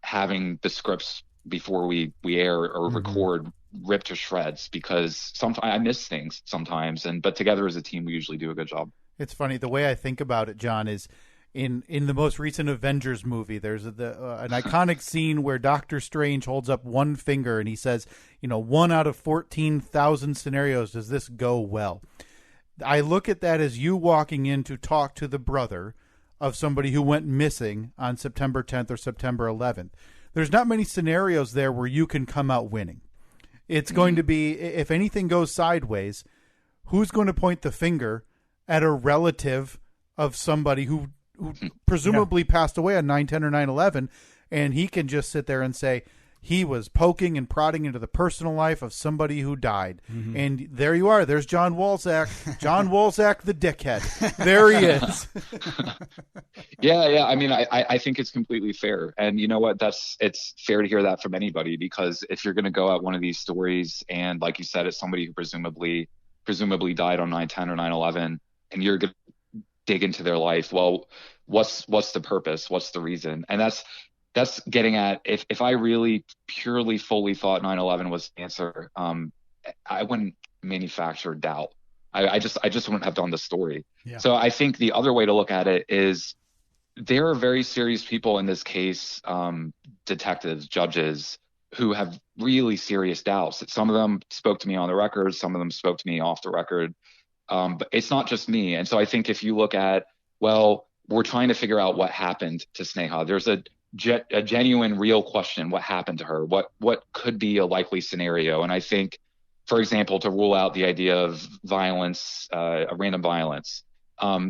having the scripts before we air or record ripped to shreds, because sometimes I miss things sometimes, but together as a team we usually do a good job. It's funny, the way I think about it, John, is in the most recent Avengers movie, there's an iconic scene where Doctor Strange holds up one finger and he says, 1 out of 14,000 scenarios does this go well. I look at that as you walking in to talk to the brother of somebody who went missing on September 10th or September 11th. There's not many scenarios there where you can come out winning. It's going to be, if anything goes sideways, who's going to point the finger at a relative of somebody who presumably passed away on 9/10 or 9/11, and he can just sit there and say, he was poking and prodding into the personal life of somebody who died. And there you are. There's John Wolzak. John Wolzak, the dickhead. There he is. Yeah. I mean, I think it's completely fair. And you know what? It's fair to hear that from anybody, because if you're going to go at one of these stories and, like you said, it's somebody who presumably died on 9/10 or 9/11, and you're going to dig into their life, well, what's the purpose? What's the reason? And that's getting at, if I really purely fully thought 9/11 was the answer, I wouldn't manufacture doubt. I just wouldn't have done the story. Yeah. So I think the other way to look at it is there are very serious people in this case, detectives, judges, who have really serious doubts. Some of them spoke to me on the record, some of them spoke to me off the record. But it's not just me. And so I think if you look at, well, we're trying to figure out what happened to Sneha. There's a genuine, real question. What happened to her? What could be a likely scenario? And I think, for example, to rule out the idea of violence, random violence,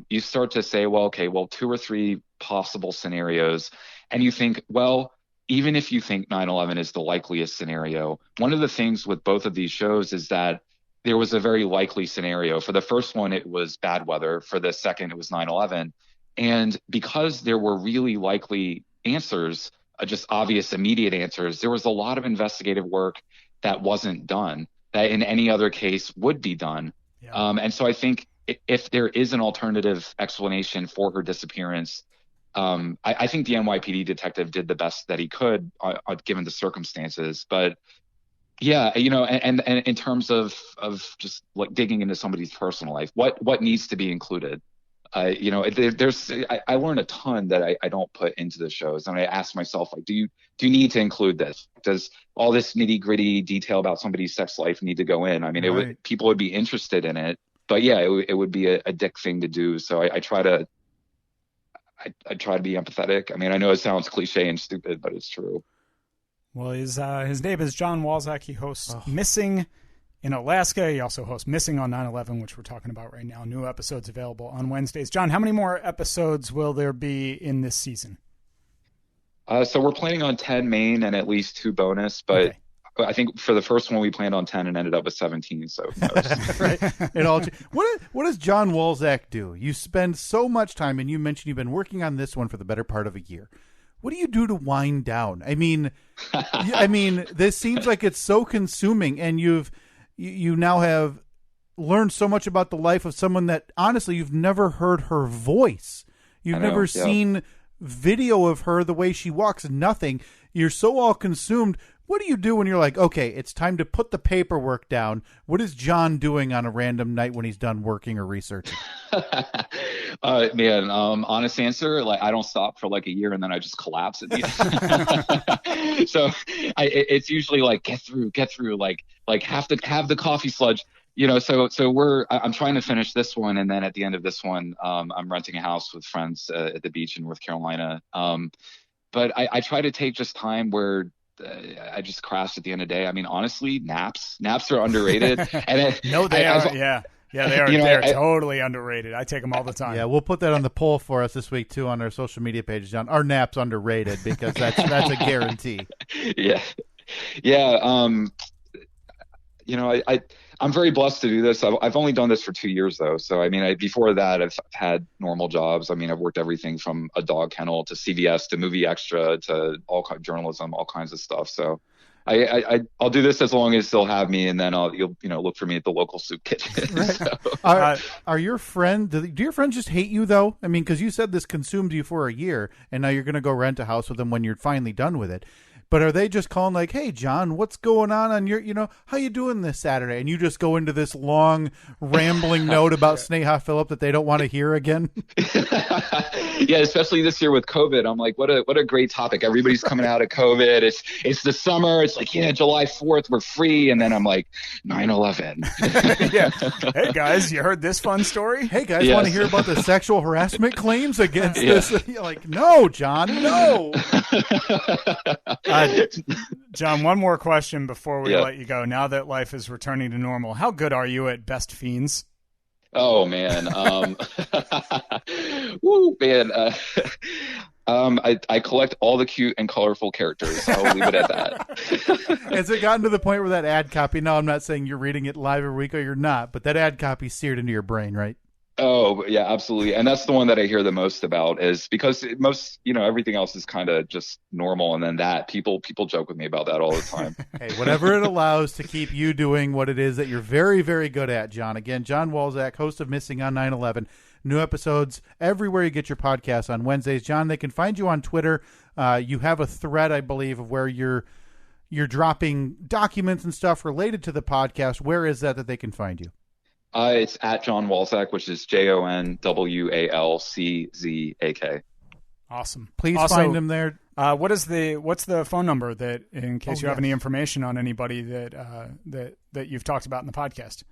you start to say, well, okay, 2 or 3 possible scenarios. And you think, well, even if you think 9/11 is the likeliest scenario, one of the things with both of these shows is that there was a very likely scenario. For the first one, it was bad weather. For the second, it was 9/11. And because there were really likely answers, just obvious, immediate answers, there was a lot of investigative work that wasn't done that in any other case would be done. Yeah. And so I think if there is an alternative explanation for her disappearance, I think the NYPD detective did the best that he could given the circumstances. But yeah, and in terms of just like digging into somebody's personal life, what needs to be included? I learn a ton that I don't put into the shows, and I ask myself, like, do you need to include this? Does all this nitty gritty detail about somebody's sex life need to go in? I mean, people would be interested in it, but yeah, it would be a dick thing to do. So I try to be empathetic. I mean, I know it sounds cliche and stupid, but it's true. Well, his name is John Walczak. He hosts Missing in Alaska. He also hosts Missing on 9/11, which we're talking about right now. New episodes available on Wednesdays. John, how many more episodes will there be in this season? So we're planning on 10 main and at least 2 bonus, but okay. I think for the first one we planned on 10 and ended up with 17. So right. What does John Walczak do? You spend so much time, and you mentioned you've been working on this one for the better part of a year. What do you do to wind down? I mean, this seems like it's so consuming, and you now have learned so much about the life of someone that honestly you've never heard her voice. You've never seen video of her, the way she walks, nothing. You're so all consumed. What do you do when you're like, okay, it's time to put the paperwork down? What is John doing on a random night when he's done working or researching? Honest answer, like I don't stop for like a year and then I just collapse at the end. So it's usually like get through, like have the coffee sludge. So I'm trying to finish this one, and then at the end of this one, I'm renting a house with friends at the beach in North Carolina. But I try to take just time where I just crash at the end of the day. I mean, honestly, naps are underrated. And they are. Yeah, they are. They're totally underrated. I take them all the time. Yeah, we'll put that on the poll for us this week too on our social media pages, John. Are naps underrated? Because that's a guarantee. Yeah. I'm very blessed to do this. I've only done this for 2 years though. So, I mean, before that, I've had normal jobs. I mean, I've worked everything from a dog kennel to CBS to movie extra to all kind of journalism, all kinds of stuff. So I'll do this as long as they'll have me, and then you'll look for me at the local soup kitchen. Right. So. Are your friends, do your friends just hate you though? I mean, because you said this consumed you for a year, and now you're going to go rent a house with them when you're finally done with it. But are they just calling like, hey, John, what's going on your, how you doing this Saturday? And you just go into this long rambling note about Sneha Phillip that they don't want to hear again. Yeah, especially this year with COVID. I'm like, what a great topic. Everybody's coming out of COVID. It's the summer. It's like, July 4th, we're free. And then I'm like, 9/11. Yeah. Hey, guys, you heard this fun story? Hey, guys, want to hear about the sexual harassment claims against this? You're like, no, John, no. John, one more question before we let you go. Now that life is returning to normal, how good are you at Best Fiends? Oh, man. Woo, man. I collect all the cute and colorful characters. I'll leave it at that. Has it gotten to the point where that ad copy, now I'm not saying you're reading it live every week or you're not, but that ad copy seared into your brain, right? Oh, yeah, absolutely. And that's the one that I hear the most about, is because everything else is kind of just normal. And then that people joke with me about that all the time. Hey, whatever it allows to keep you doing what it is that you're very, very good at, John. Again, John Walczak, host of Missing on 9/11. New episodes everywhere you get your podcasts on Wednesdays. John, they can find you on Twitter. You have a thread, I believe, of where you're dropping documents and stuff related to the podcast. Where is that they can find you? It's at John Walczak, which is JONWALCZAK. Awesome. Please find him there. What's the phone number that, in case you have any information on anybody that you've talked about in the podcast?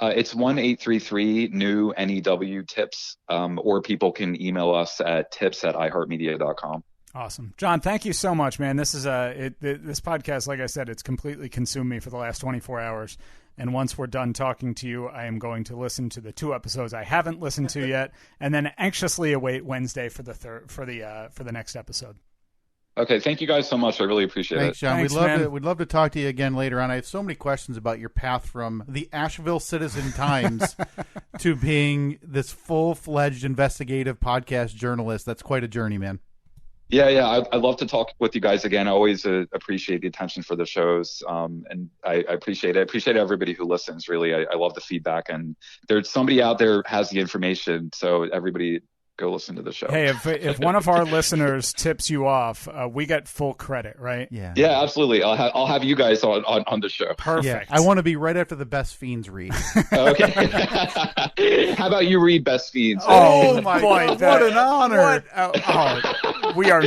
It's 1-833-NEW-TIPS, or people can email us at tips@iheartmedia.com. Awesome. John, thank you so much, man. This is this podcast, like I said, it's completely consumed me for the last 24 hours. And once we're done talking to you, I am going to listen to the 2 episodes I haven't listened to yet, and then anxiously await Wednesday for the next episode. Okay, thank you guys so much. I really appreciate Thanks, it. John. Thanks, We'd love to talk to you again later on. I have so many questions about your path from the Asheville Citizen Times to being this full-fledged investigative podcast journalist. That's quite a journey, man. Yeah. I'd love to talk with you guys again. I always appreciate the attention for the shows, and I appreciate it. I appreciate everybody who listens, really. I love the feedback, and there's somebody out there has the information, so everybody, go listen to the show. Hey, if one of our listeners tips you off, we get full credit, right? Yeah, absolutely. I'll have you guys on the show. Perfect. Yeah, I want to be right after the Best Fiends read. Okay. How about you read Best Fiends? Oh my God! What an honor! We are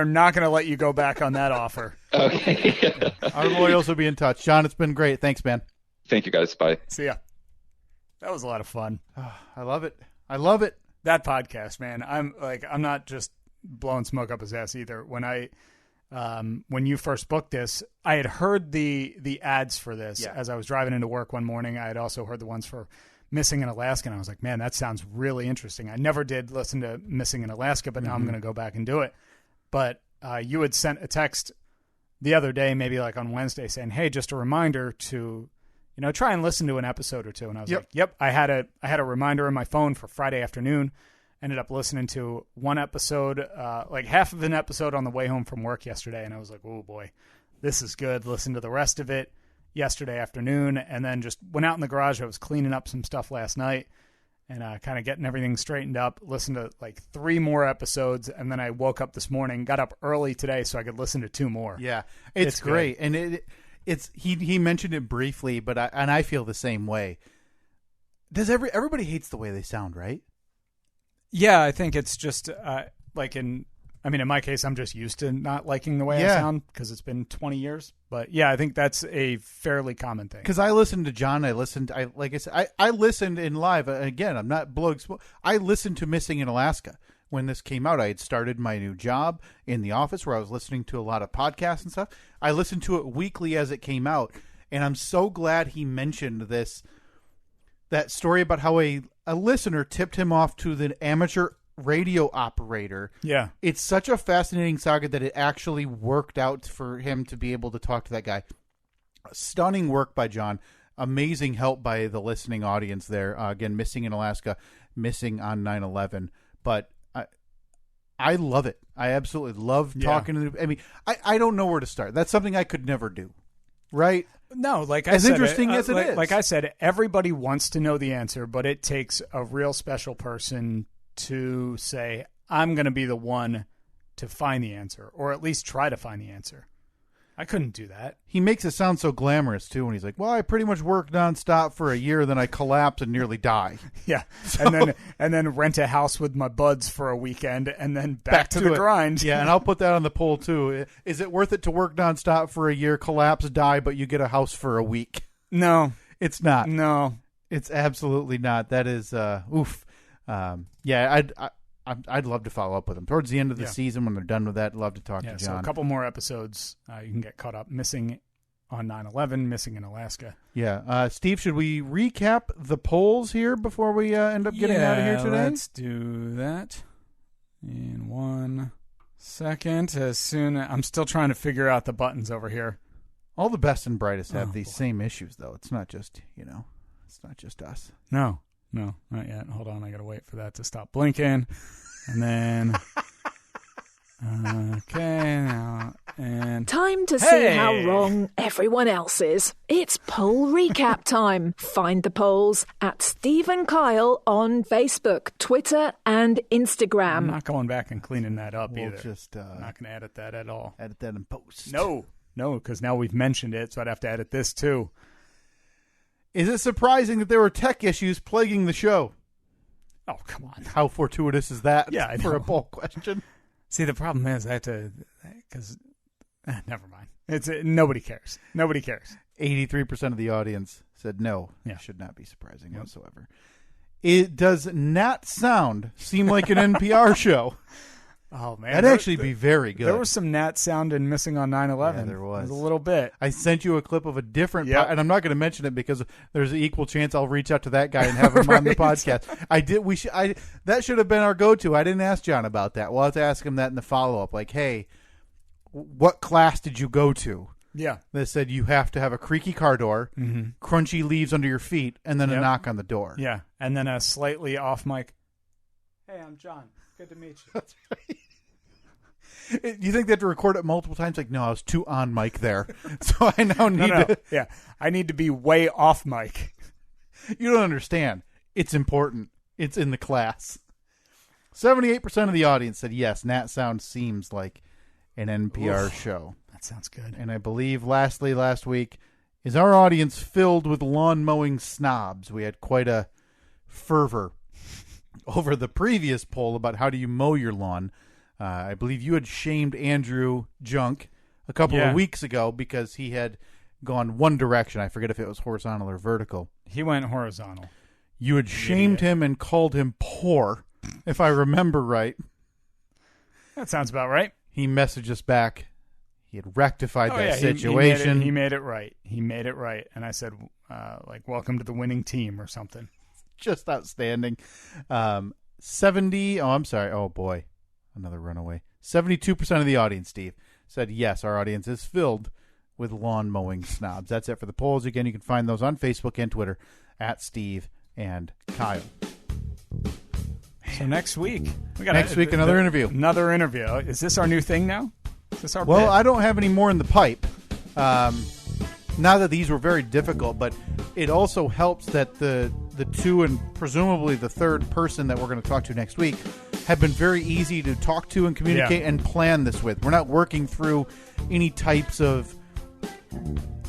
not going to let you go back on that offer. Okay. Our loyals will be in touch. John, it's been great. Thanks, man. Thank you, guys. Bye. See ya. That was a lot of fun. I love it. I love it. That podcast, man. I'm not just blowing smoke up his ass either. When you first booked this, I had heard the ads for this as I was driving into work one morning. I had also heard the ones for Missing in Alaska, and I was like, man, that sounds really interesting. I never did listen to Missing in Alaska, but now I'm going to go back and do it. But you had sent a text the other day, maybe like on Wednesday, saying, hey, just a reminder to, try and listen to an episode or two. And I was like, yep, I had a reminder on my phone for Friday afternoon. Ended up listening to one episode, like half of an episode on the way home from work yesterday. And I was like, oh boy, this is good. Listen to the rest of it yesterday afternoon. And then just went out in the garage. I was cleaning up some stuff last night and kind of getting everything straightened up. Listened to like 3 more episodes. And then I woke up this morning, got up early today so I could listen to 2 more. Yeah, it's great. Good. And it's he mentioned it briefly, but I feel the same way. Does everybody hates the way they sound, right? Yeah, I think it's just in my case, I'm just used to not liking the way I sound because it's been 20 years. But yeah, I think that's a fairly common thing. Because I listened to John, I listened in live. Again, I'm not blowing smoke. I listened to Missing in Alaska when this came out. I had started my new job in the office where I was listening to a lot of podcasts and stuff. I listened to it weekly as it came out, and I'm so glad he mentioned that story about how a listener tipped him off to the amateur radio operator. Yeah. It's such a fascinating saga that it actually worked out for him to be able to talk to that guy. Stunning work by John. Amazing help by the listening audience there. Again, Missing in Alaska, Missing on 9/11. But I love it. I absolutely love talking to them. I mean, I don't know where to start. That's something I could never do. Right? No, like as I said, interesting as it is. Like I said, everybody wants to know the answer, but it takes a real special person to say, I'm going to be the one to find the answer, or at least try to find the answer. I couldn't do that. He makes it sound so glamorous, too, when he's like, well, I pretty much worked nonstop for a year, then I collapse and nearly die. Yeah, so, and then rent a house with my buds for a weekend, and then back to the grind. Yeah, and I'll put that on the poll, too. Is it worth it to work nonstop for a year, collapse, die, but you get a house for a week? No. It's not. No. It's absolutely not. That is, oof. I'd love to follow up with them towards the end of the season when they're done with that. I'd love to talk to John. So a couple more episodes, you can get caught up. Missing on 9/11, Missing in Alaska. Yeah, Steve, should we recap the polls here before we end up getting out of here today? Let's do that in 1 second. I'm still trying to figure out the buttons over here. All the best and brightest have these same issues, though. It's not just it's not just us. No, not yet. Hold on, I gotta wait for that to stop blinking, and then okay, now and time to see how wrong everyone else is. It's poll recap time. Find the polls at Steve and Kyle on Facebook, Twitter, and Instagram. I'm not going back and cleaning that up either. Just I'm not going to edit that at all. Edit that in post. No, because now we've mentioned it, so I'd have to edit this too. Is it surprising that there were tech issues plaguing the show? Oh, come on. How fortuitous is that for a poll question? See, the problem is I have to, because, never mind. Nobody cares. Nobody cares. 83% of the audience said no. It should not be surprising whatsoever. It does not seem like an NPR show. Oh, man. That'd actually be very good. There was some Nat sound in Missing on 9/11. Yeah, there was. A little bit. I sent you a clip of a different and I'm not going to mention it because there's an equal chance I'll reach out to that guy and have him on the podcast. That should have been our go-to. I didn't ask John about that. We'll have to ask him that in the follow-up. Like, hey, what class did you go to? Yeah. They said you have to have a creaky car door, crunchy leaves under your feet, and then a knock on the door. Yeah, and then a slightly off mic. Hey, I'm John. Good to meet you. That's right. You think they have to record it multiple times? Like, no, I was too on mic there. So I now need to. Yeah, I need to be way off mic. You don't understand. It's important. It's in the class. 78% of the audience said yes, Nat Sound seems like an NPR show. That sounds good. And I believe, lastly, last week, is our audience filled with lawn mowing snobs? We had quite a fervor over the previous poll about how do you mow your lawn. I believe you had shamed Andrew Junk a couple of weeks ago because he had gone one direction. I forget if it was horizontal or vertical. He went horizontal. You had shamed him and called him poor, if I remember right. That sounds about right. He messaged us back. He had rectified that situation. He made it right. He made it right. And I said, welcome to the winning team or something. Just outstanding. 70. Oh, I'm sorry. Oh, boy. Another runaway. 72% of the audience, Steve, said yes, our audience is filled with lawn mowing snobs. That's it for the polls. Again, you can find those on Facebook and Twitter at Steve and Kyle. So next week, another interview. Another interview. Is this our new thing now? Is this our bit? I don't have any more in the pipe. Not that these were very difficult, but it also helps that the two and presumably the third person that we're going to talk to next week have been very easy to talk to and communicate and plan this with. We're not working through any types of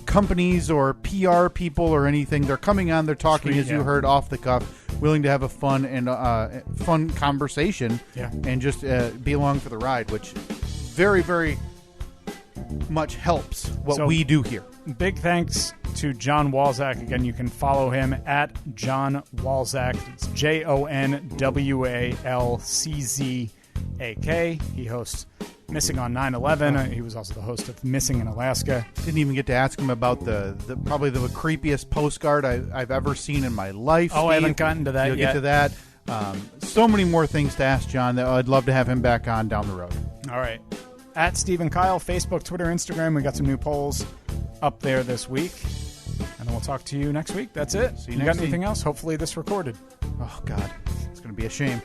companies or PR people or anything. They're coming on, they're talking, as you heard, off the cuff, willing to have a fun and fun conversation and just be along for the ride, which very, very much helps what we do here. Big thanks to John Walczak. Again, you can follow him at John Walczak. It's JONWALCZAK. He hosts Missing on 9/11. He was also the host of Missing in Alaska. Didn't even get to ask him about the probably the creepiest postcard I've ever seen in my life. Oh, Steve. I haven't gotten to that You'll yet. Get to that. So many more things to ask John that I'd love to have him back on down the road. All right. At Steve and Kyle, Facebook, Twitter, Instagram. We got some new polls up there this week. And then we'll talk to you next week. That's it. See you got next anything week. else? Hopefully this recorded. Oh, God. It's going to be a shame.